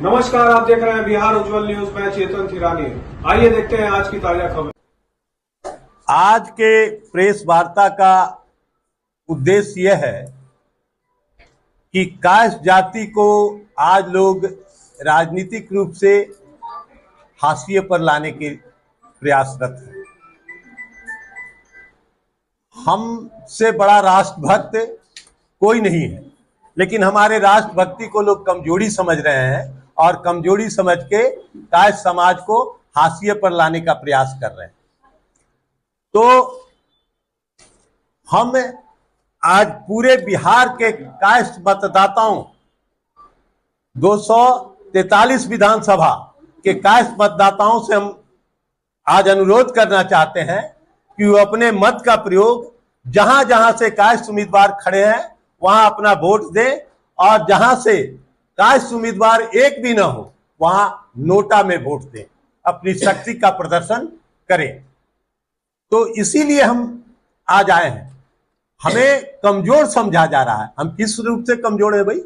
नमस्कार, आप देख रहे हैं बिहार उज्जवल न्यूज। मैं चेतन थिरानी। आइए देखते हैं आज की ताजा खबर। आज के प्रेस वार्ता का उद्देश्य यह है कि कास्ट जाति को आज लोग राजनीतिक रूप से हाशिए पर लाने के प्रयासरत हैं। हमसे बड़ा राष्ट्रभक्त कोई नहीं है, लेकिन हमारे राष्ट्रभक्ति को लोग कमजोरी समझ रहे हैं और कमजोरी समझ के कास्ट समाज को हाशिए पर लाने का प्रयास कर रहे हैं। तो हम आज पूरे बिहार के कास्ट मतदाताओं 243 विधानसभा के कास्ट मतदाताओं से हम आज अनुरोध करना चाहते हैं कि वो अपने मत का प्रयोग जहां जहां से कास्ट उम्मीदवार खड़े हैं वहां अपना वोट दें, और जहां से कास्ट उम्मीदवार एक भी ना हो वहां नोटा में वोट दें, अपनी शक्ति का प्रदर्शन करें। तो इसीलिए हम आज आए हैं। हमें कमजोर समझा जा रहा है। हम किस रूप से कमजोर है भाई?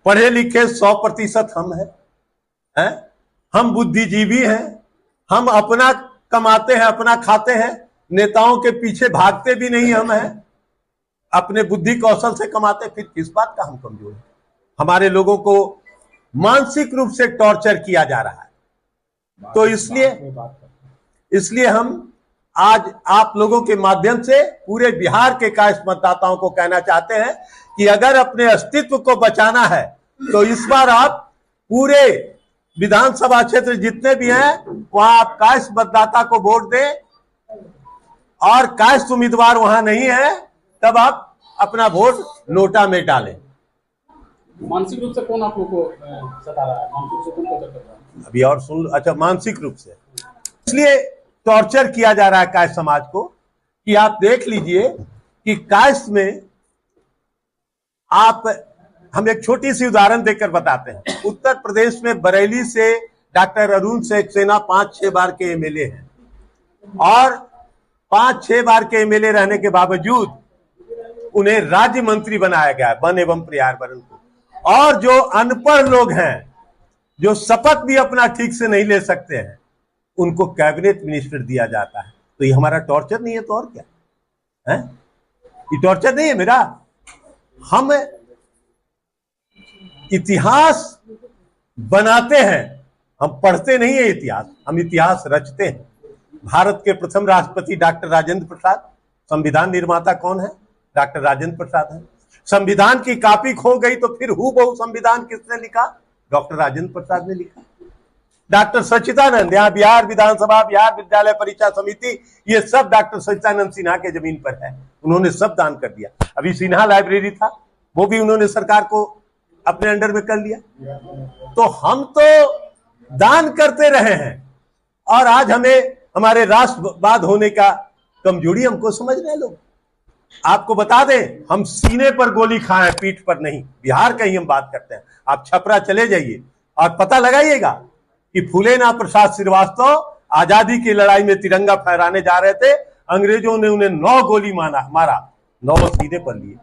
पढ़े लिखे 100% हम हैं, हम बुद्धिजीवी हैं, हम अपना कमाते हैं, अपना खाते हैं, नेताओं के पीछे भागते भी नहीं हम हैं, अपने बुद्धि कौशल से कमाते। फिर किस बात का हम कमजोर हैं? हमारे लोगों को मानसिक रूप से टॉर्चर किया जा रहा है। तो इसलिए हम आज आप लोगों के माध्यम से पूरे बिहार के कास्ट मतदाताओं को कहना चाहते हैं कि अगर अपने अस्तित्व को बचाना है तो इस बार आप पूरे विधानसभा क्षेत्र जितने भी हैं वहां आप कास्ट मतदाता को वोट दें, और कास्ट उम्मीदवार वहां नहीं है तब आप अपना वोट नोटा में डालें। मानसिक रूप से कौन आप लोगों को सता रहा है? मानसिक रूप से कौन टॉर्चर कर रहा है? अभी और सुन। अच्छा, मानसिक रूप से इसलिए टॉर्चर किया जा रहा है कास्ट समाज को कि आप देख लीजिए कि कास्ट में हम एक छोटी सी उदाहरण देकर बताते हैं। उत्तर प्रदेश में बरेली से डॉक्टर अरुण सक्सेना 5-6 बार के एमएलए हैं, और 5-6 बार के एमएलए रहने के बावजूद उन्हें राज्य मंत्री बनाया गया, वन एवं पर्यावरण को। और जो अनपढ़ लोग हैं, जो शपथ भी अपना ठीक से नहीं ले सकते हैं, उनको कैबिनेट मिनिस्टर दिया जाता है। तो ये हमारा टॉर्चर नहीं है तो और क्या है? ये टॉर्चर नहीं है मेरा। हम इतिहास बनाते हैं, हम पढ़ते नहीं है इतिहास, हम इतिहास रचते हैं। भारत के प्रथम राष्ट्रपति डॉक्टर राजेंद्र प्रसाद, संविधान निर्माता कौन है? डॉक्टर राजेंद्र प्रसाद है। संविधान की कॉपी खो गई तो फिर हूबहू संविधान किसने लिखा? डॉक्टर राजेंद्र प्रसाद ने लिखा। डॉक्टर सच्चिदानंद, यहाँ बिहार विधानसभा, बिहार विद्यालय परीक्षा समिति, ये सब डॉक्टर सच्चिदानंद सिन्हा के जमीन पर है। उन्होंने सब दान कर दिया। अभी सिन्हा लाइब्रेरी था, वो भी उन्होंने सरकार को अपने अंडर में कर लिया। तो हम तो दान करते रहे हैं, और आज हमें हमारे राष्ट्रवाद होने का कमजोरी हमको समझ रहे हैं लोग। आपको बता दें, हम सीने पर गोली खाएं, पीठ पर नहीं। बिहार का ही हम बात करते हैं। आप छपरा चले जाइए और पता लगाइएगा कि फूलेना प्रसाद श्रीवास्तव आजादी की लड़ाई में तिरंगा फहराने जा रहे थे, अंग्रेजों ने उन्हें 9 गोली मारा, 9 सीने पर लिए।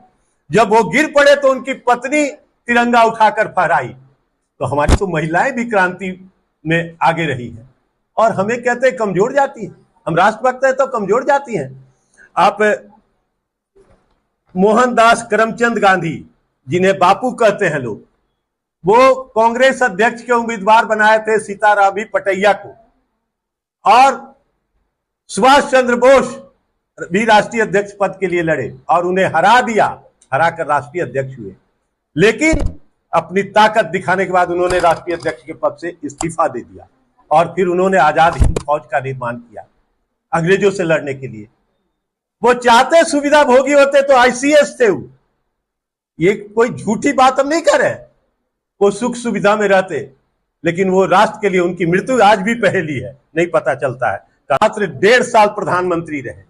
जब वो गिर पड़े तो उनकी पत्नी तिरंगा उठाकर फहराई। तो हमारी तो महिलाएं भी क्रांति में आगे रही है, और हमें कहते हैं कमजोर जाती है। हम राष्ट्रभक्त हैं तो कमजोर जाती हैं। आप मोहनदास करमचंद गांधी, जिन्हें बापू कहते हैं लोग, वो कांग्रेस अध्यक्ष के उम्मीदवार बनाए थे सीताराम पटैया को, और सुभाष चंद्र बोस भी राष्ट्रीय अध्यक्ष पद के लिए लड़े और उन्हें हरा दिया, हराकर राष्ट्रीय अध्यक्ष हुए। लेकिन अपनी ताकत दिखाने के बाद उन्होंने राष्ट्रीय अध्यक्ष के पद से इस्तीफा दे दिया, और फिर उन्होंने आजाद हिंद फौज का निर्माण किया अंग्रेजों से लड़ने के लिए। वो चाहते सुविधा भोगी होते तो आईसीएस थे वो। ये कोई झूठी बात हम नहीं कर रहे, वो सुख सुविधा में रहते, लेकिन वो राष्ट्र के लिए उनकी मृत्यु आज भी पहेली है, नहीं पता चलता है। मात्र 1.5 साल प्रधानमंत्री रहे,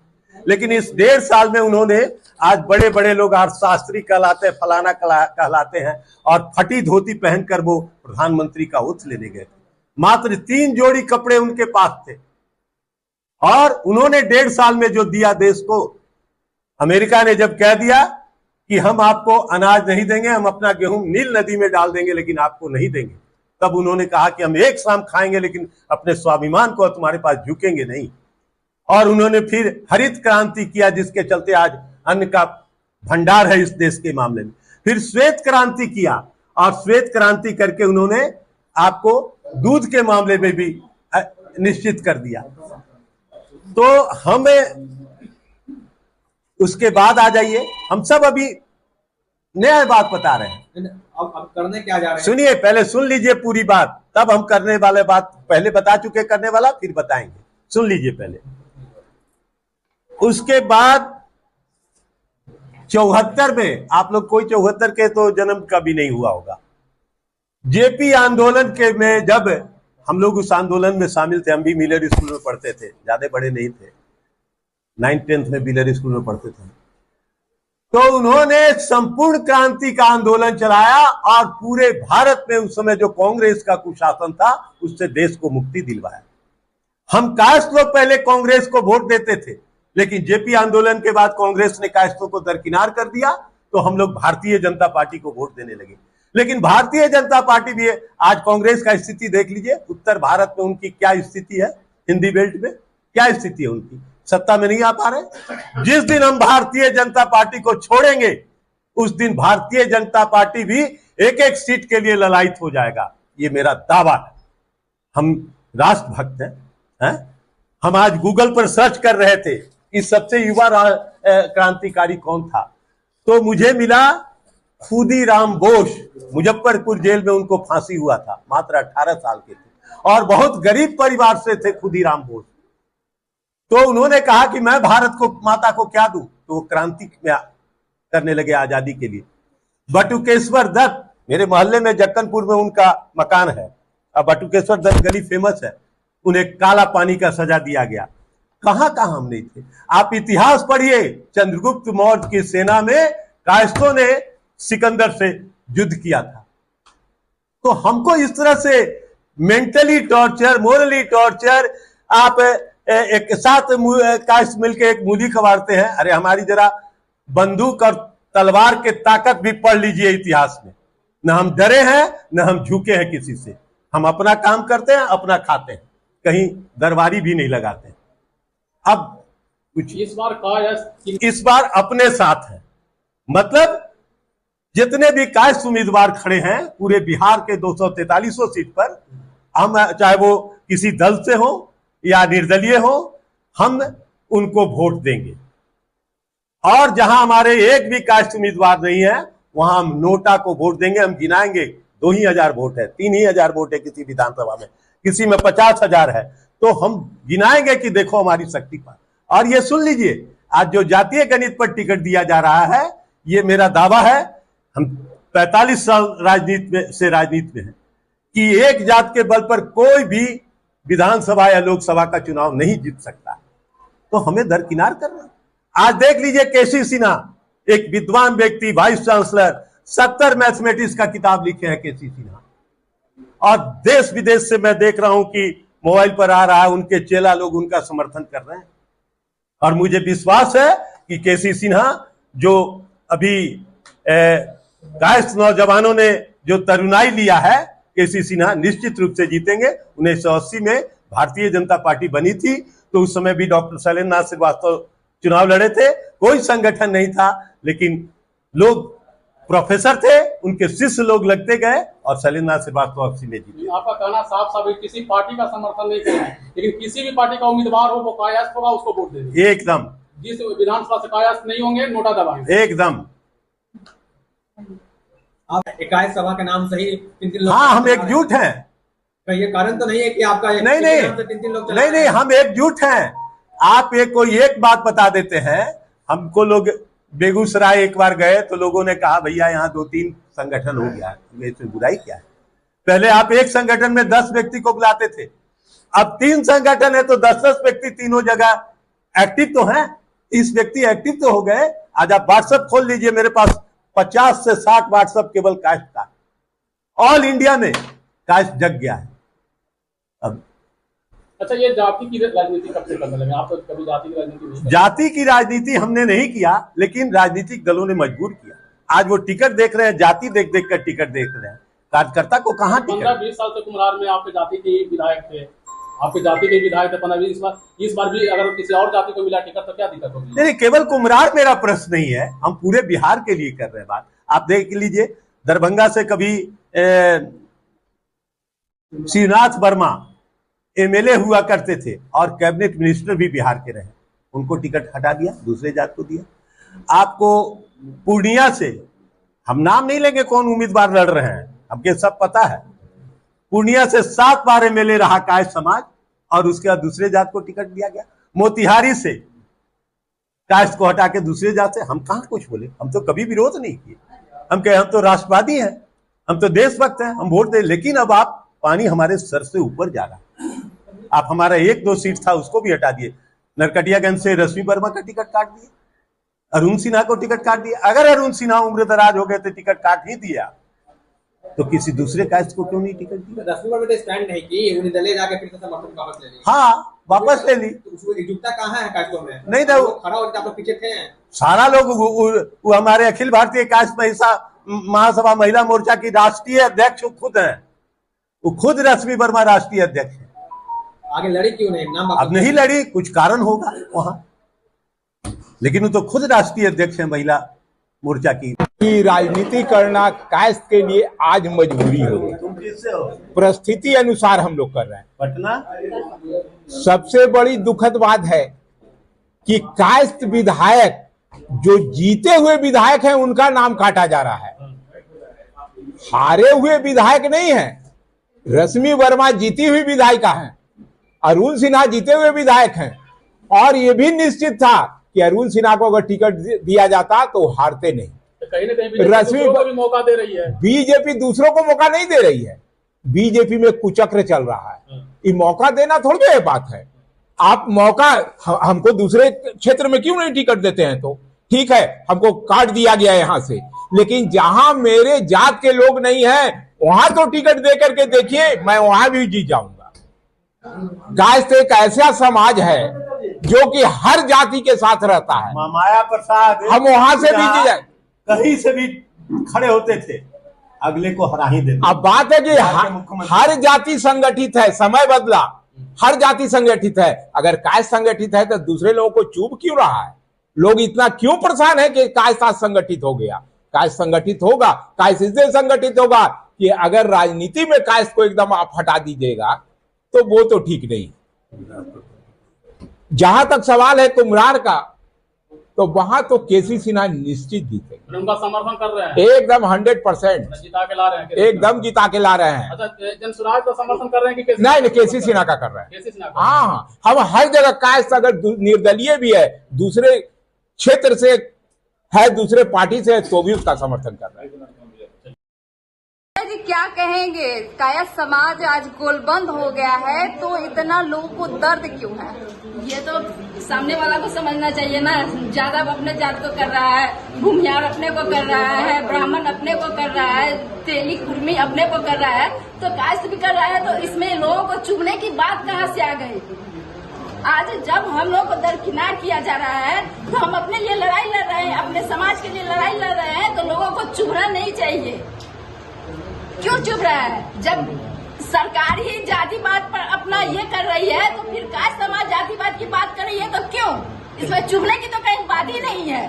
लेकिन इस 1.5 साल में उन्होंने आज बड़े बड़े लोग अर्थशास्त्री कहलाते, फलाना कहलाते हैं, और फटी धोती पहनकर वो प्रधानमंत्री का ओथ लेने गए थे। मात्र 3 जोड़ी कपड़े उनके पास थे, और उन्होंने 1.5 साल में जो दिया देश को, अमेरिका ने जब कह दिया कि हम आपको अनाज नहीं देंगे, हम अपना गेहूं नील नदी में डाल देंगे लेकिन आपको नहीं देंगे। तब उन्होंने कहा कि हम एक शाम खाएंगे लेकिन अपने स्वाभिमान को तुम्हारे पास झुकेंगे नहीं। और उन्होंने फिर हरित क्रांति किया, जिसके चलते आज अन्न का भंडार है इस देश के मामले में। फिर श्वेत क्रांति किया, और श्वेत क्रांति करके उन्होंने आपको दूध के मामले में भी निश्चित कर दिया। तो हमें उसके बाद आ जाइए, हम सब अभी नया बात बता रहे हैं। अब करने क्या जा रहे हैं? सुनिए, पहले सुन लीजिए पूरी बात, तब हम करने वाले बात पहले बता चुके करने वाला, फिर बताएंगे। सुन लीजिए पहले। उसके बाद 74 में, आप लोग कोई 74 के तो जन्म कभी नहीं हुआ होगा, जेपी आंदोलन के में जब हम लोग उस आंदोलन में शामिल थे, हम भी मिलर स्कूल में पढ़ते थे, ज्यादा बड़े नहीं थे, 9th-10th में मिलर स्कूल में पढ़ते थे। तो उन्होंने संपूर्ण क्रांति का आंदोलन चलाया और पूरे भारत में उस समय जो कांग्रेस का कुशासन था उससे देश को मुक्ति दिलवाया। हम कास्ट लोग पहले कांग्रेस को वोट देते थे, लेकिन जेपी आंदोलन के बाद कांग्रेस ने कास्टों को दरकिनार कर दिया, तो हम लोग भारतीय जनता पार्टी को वोट देने लगे। लेकिन भारतीय जनता पार्टी भी है, आज कांग्रेस का स्थिति देख लीजिए, उत्तर भारत में उनकी क्या स्थिति है, हिंदी बेल्ट में क्या स्थिति है उनकी, सत्ता में नहीं आ पा रहे। जिस दिन हम भारतीय जनता पार्टी को छोड़ेंगे उस दिन भारतीय जनता पार्टी भी एक एक सीट के लिए ललायित हो जाएगा, ये मेरा दावा है। हम राष्ट्रभक्त हैं। हम आज गूगल पर सर्च कर रहे थे इस सबसे युवा क्रांतिकारी कौन था, तो मुझे मिला खुदीराम बोस। मुजफ्फरपुर जेल में उनको फांसी हुआ था, मात्र 18 साल के थे और बहुत गरीब परिवार से थे खुदीराम बोस। तो उन्होंने कहा कि मैं भारत को माता को क्या दूं, तो वो क्रांति करने लगे आजादी के लिए। बटुकेश्वर दत्त, मेरे मोहल्ले में जक्कनपुर में उनका मकान है, अब बटुकेश्वर दत्त गली फेमस है, उन्हें काला पानी का सजा दिया गया। कहां कहां हम नहीं थे। आप इतिहास पढ़िए, चंद्रगुप्त मौर्य की सेना में कायस्थों ने सिकंदर से युद्ध किया था। तो हमको इस तरह से मेंटली टॉर्चर, मोरली टॉर्चर, आप एक साथ कायस्थ मिलकर एक मूली खवारते हैं। अरे हमारी जरा बंदूक और तलवार के ताकत भी पढ़ लीजिए इतिहास में। न हम डरे हैं न हम झुके हैं किसी से, हम अपना काम करते हैं, अपना खाते हैं, कहीं दरबारी भी नहीं लगाते। अब कुछ इस बार अपने साथ है, मतलब जितने भी कायस्थ उम्मीदवार खड़े हैं पूरे बिहार के 243 सीट पर, हम चाहे वो किसी दल से हो या निर्दलीय हो, हम उनको वोट देंगे। और जहां हमारे एक भी कास्ट उम्मीदवार नहीं है वहां हम नोटा को वोट देंगे। हम गिनाएंगे, 2,000 वोट है, 3,000 वोट है किसी विधानसभा में, किसी में 50,000 है, तो हम गिनाएंगे कि देखो हमारी शक्ति पर। और ये सुन लीजिए, आज जो जातीय गणित पर टिकट दिया जा रहा है, ये मेरा दावा है, हम 45 साल राजनीति में है कि एक जात के बल पर कोई भी विधानसभा या लोकसभा का चुनाव नहीं जीत सकता, तो हमें दरकिनार करना। आज देख लीजिए केसी सिन्हा, एक विद्वान व्यक्ति, वाइस चांसलर, 70 मैथमेटिक्स का किताब लिखे हैं केसी सिन्हा, और देश विदेश से मैं देख रहा हूं कि मोबाइल पर आ रहा है, उनके चेला लोग उनका समर्थन कर रहे हैं। और मुझे विश्वास है कि केसी सिन्हा, जो अभी कायस्थ नौजवानों ने जो तरुणाई लिया है, केसी सिन्हा निश्चित रूप से जीतेंगे। 1980 में भारतीय जनता पार्टी बनी थी, तो उस समय भी डॉक्टर शैलेंद्र नाथ श्रीवास्तव चुनाव लड़े थे, कोई संगठन नहीं था, लेकिन लोग प्रोफेसर थे, उनके शिष्य लोग लगते गए और शैलेंद्र नाथ श्रीवास्तव 80 में जीते। आपका कहना साफ साफ है, किसी पार्टी का समर्थन नहीं करें, लेकिन किसी भी पार्टी का उम्मीदवार हो वो कायस्थ होगा, उसको वोट देंगे एकदम। जिस विधानसभा से कायस्थ नहीं होंगे नोटा दबाएंगे एकदम। आप इकाई सभा के नाम से ही 3-3 लोग, हाँ, हम एकजुट हैं। ये कारण तो नहीं है कि आपका नहीं, 3-3 लोग नहीं, नहीं, हम एकजुट हैं। आप कोई एक बात बता देते हैं हमको। लोग बेगूसराय एक बार गए तो लोगों ने कहा भैया यहाँ 2-3 संगठन हो गया है, इसमें बुराई क्या है। पहले आप एक संगठन में 10 व्यक्ति को बुलाते थे, अब 3 संगठन है तो 10-10 व्यक्ति तीनों जगह एक्टिव तो हैं, 30 व्यक्ति एक्टिव तो हो गए। आज आप व्हाट्सएप खोल लीजिए, मेरे पास 50 से 60 व्हाट्सएप केवल कास्ट का, ऑल इंडिया में कास्ट जग गया है। अब अच्छा, ये जाति की राजनीति कब से करने लगे आप? तो कभी जाति की राजनीति नहीं? जाति की राजनीति हमने नहीं किया, लेकिन राजनीतिक दलों ने मजबूर किया। आज वो टिकट देख रहे हैं, जाति देख देख कर टिकट देख रहे हैं। कार्यकर्ता को कहाँ टिकट? 15-20 साल से कुम्हरार में आपके जाति के विधायक थे, आपके जाति के विधायक थे 15-20 इस बार भी अगर किसी और जाति को मिला टिकट तो क्या दिक्कत होगी? नहीं, केवल कुम्हरार मेरा प्रश्न नहीं है, हम पूरे बिहार के लिए कर रहे हैं बात। आप देख लीजिए, दरभंगा से कभी शिवनाथ वर्मा एमएलए हुआ करते थे और कैबिनेट मिनिस्टर भी बिहार के रहे, उनको टिकट हटा दिया, दूसरे जात को दिया। आपको पूर्णिया से, हम नाम नहीं लेंगे कौन उम्मीदवार लड़ रहे हैं, हमके सब पता है, पूर्णिया से 7 बार एमएलए रहा कायस्थ समाज और उसके बाद दूसरे जात को टिकट दिया गया। मोतिहारी से कायस्थ को हटा के दूसरे जात से, हम कहां कुछ बोले, हम तो कभी विरोध नहीं किए। हम कहे हम तो राष्ट्रवादी हैं, हम तो देशभक्त हैं, हम वोट दे। लेकिन अब आप पानी हमारे सर से ऊपर जा रहा है। आप हमारा 1-2 सीट था उसको भी हटा दिए। नरकटियागंज से रश्मि वर्मा का टिकट काट दिए, अरुण सिन्हा को टिकट काट दिया। अगर अरुण सिन्हा उम्र दराज हो गए तो टिकट काट ही दिया, तो किसी दूसरे कास्ट को क्यों नहीं टिकट दिया? रश्मि वर्मा ने स्टैंड नहीं की, उन्हें दले जाके फिर से समर्थन वापस ले ली। हाँ, वापस ले ली। तो उसको एकजुटता कहाँ है कास्टों में? नहीं था, खड़ा होकर आप लोग पीछे थे। सारा लोग वो हमारे अखिल भारतीय कास्ट महासभा महिला मोर्चा की राष्ट्रीय अध्यक्ष खुद हैं, वो खुद रश्मि वर्मा राष्ट्रीय अध्यक्ष है। आगे लड़ी क्यों नहीं? नाम अब नहीं लड़ी, कुछ कारण होगा वहां, लेकिन वो तो खुद राष्ट्रीय अध्यक्ष है महिला मोर्चा की। राजनीति करना कायस्थ के लिए आज मजबूरी हो गई। तुम किससे हो? परिस्थिति अनुसार हम लोग कर रहे हैं। पटना। सबसे बड़ी दुखद बात है कि कायस्थ विधायक जो जीते हुए विधायक हैं उनका नाम काटा जा रहा है, हारे हुए विधायक नहीं है। रश्मि वर्मा जीती हुई विधायिका हैं, अरुण सिन्हा जीते हुए विधायक हैं, और यह भी निश्चित था कि अरुण सिन्हा को अगर टिकट दिया जाता तो हारते नहीं। कहीं ना कहीं रश्मि को भी मौका दे रही है। बीजेपी दूसरों को मौका नहीं दे रही है, बीजेपी में कुचक्र चल रहा है। ये मौका देना थोड़ी ये बात है। आप मौका हमको दूसरे क्षेत्र में क्यों नहीं टिकट देते हैं? तो ठीक है, हमको काट दिया गया यहां से, लेकिन जहां मेरे जात के लोग नहीं है वहां तो टिकट दे करके देखिए, मैं वहां भी जीत जाऊंगा। कायस्थ एक ऐसा समाज है जो कि हर जाति के साथ रहता है। माया प्रसाद, हम वहां से भी जीत जाए, कहीं से भी खड़े होते थे, अगले को हरा ही देते। अब बात है कि हर जाति संगठित है, समय बदला, हर जाति संगठित है। अगर कायस्थ संगठित है तो दूसरे लोगों को चुभ क्यों रहा है? लोग इतना क्यों परेशान है कि कायस्थ संगठित हो गया? कायस्थ संगठित होगा, कायस्थ इसलिए संगठित होगा कि अगर राजनीति में कायस्थ को एकदम आप हटा दीजिएगा तो वो तो ठीक नहीं। जहां तक सवाल है कुम्हरार का, तो वहां तो केसी सिन्हा निश्चित जीतेंगे। उनका समर्थन कर रहे हैं एकदम 100%, जिता के ला रहे हैं, एकदम जिता के ला रहे हैं। अच्छा, जनसुराज का समर्थन कर रहे हैं कि नहीं, केसी सिन्हा का कर रहे हैं। केसी सिन्हा का? हाँ, हम हर जगह कायस्थ अगर निर्दलीय भी है, दूसरे क्षेत्र से है, दूसरे पार्टी से है, तो भी उसका समर्थन कर रहे हैं। जी क्या कहेंगे, कायस्थ समाज आज गोलबंद हो गया है, तो इतना लोगों को दर्द क्यों है? ये तो सामने वाला को समझना चाहिए ना। ज्यादा अपने जात को कर रहा है, भूमियार अपने को कर रहा है, ब्राह्मण अपने को कर रहा है, तेली कुर्मी अपने को कर रहा है, तो कायस्थ भी कर रहा है। तो इसमें लोगों को चुभने की बात कहाँ से आ गई? आज जब हम लोग को दरकिनार किया जा रहा है तो हम अपने लिए लड़ाई लड़ रहे हैं, अपने समाज के लिए लड़ाई लड़ रहे हैं, तो लोगों को चुभना नहीं चाहिए। क्यों चुभ रहा है? जब सरकार ही जातिवाद पर अपना ये कर रही है, तो फिर कायस्थ समाज जातिवाद की बात कर रही है, तो क्यों? इसमें चुभने की तो कहीं बात ही नहीं है।